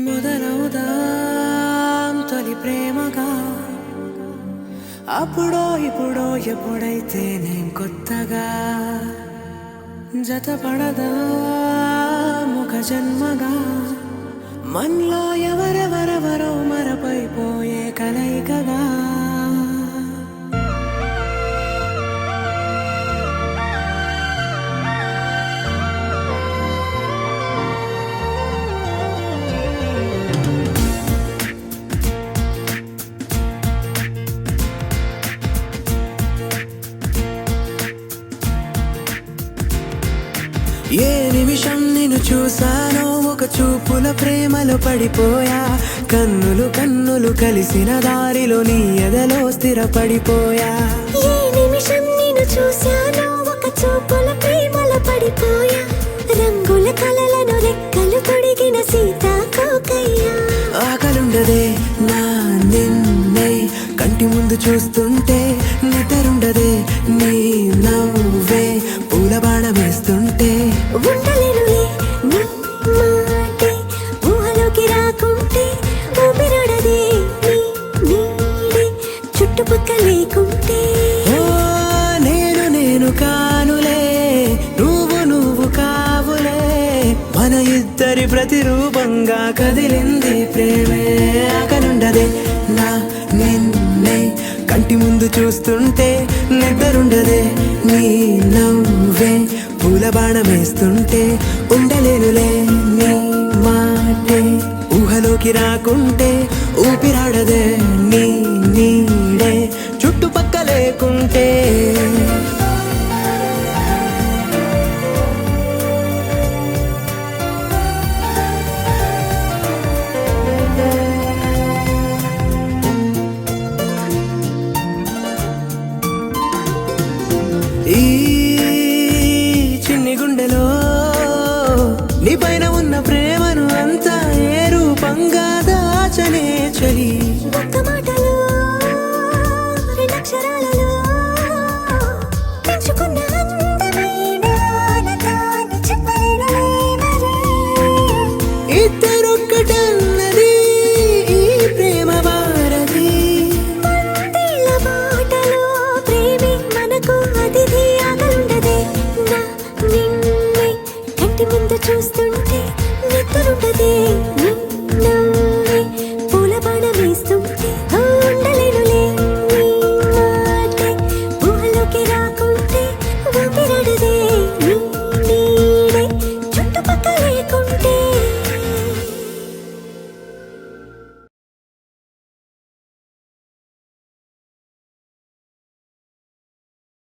మొదలవుదాం తొలి ప్రేమగా అప్పుడో ఇప్పుడో ఎప్పుడైతే నేను కొత్తగా జతపడదా ముఖ జన్మగా మనలో ఎవరెవరెవరో మరపైపోయే కలయికగా ఏ నిమిషం నిన్ను చూసానో ఒక చూపుల ప్రేమలో పడిపోయా కన్నులు కన్నులు కలిసిన దారిలో నీ ఎదలో స్థిరపడిపోయా ఏ నిమిషం నిన్ను చూసానో ఒక చూపుల ప్రేమలో పడిపోయా రంగుల కలలను రెక్కలు తొడిగిన సీతాకోకయ్యా ఆకలుండదే నా నిన్నే కంటి ముందు చూస్తుంటే నిద్రుండదే నీ నవ్వే పూల బాణం వేస్తుంటే ఉండలేనులే నీ మాటే ఊహలోకి రాకుంటే ఊపిరాడదే నీ నీడే చుట్టుపక్కల లేకుంటే ఓ నేను నేను కానులే నువ్వు కావులే మన ఇద్దరి ప్రతిరూపంగా కదిలింది ప్రేమే ఆకలుండదే నా నిన్నే కంటి ముందు చూస్తుంటే నిద్రుండదే నీ నవ్వే పూల బాణం వేస్తుంటే ఉండలేనులే నీ మాటే ఊహలోకి రాకుంటే ఊపిరాడదే నీ నీడే చుట్టుపక్క లేకుంటే ఈ చిన్ని గుండెలో నీ పైన ఉన్న ప్రేమను అంతా ఏ రూపంగా దాచనే చలి ఒక్క మాటలో రెండక్షరాలలో పెంచుకున్న అందమైన ఆనందాన్ని చెప్పలేనులే మరి. ఇద్దరొక్కటన్నది ఈ ప్రేమ వారది వందేళ్ల బాటలో ప్రేమే మనకు అతిథి ఆగలుండదే నా నిన్నే కంటి ముందు చూస్తుంటే నిద్రుండదే నీ నవ్వే పూల బాణం వేస్తుంటే ఉండలేనులే నీ మాటే ఊహలోకి రాకుంటే ఊపిరాడదే నీ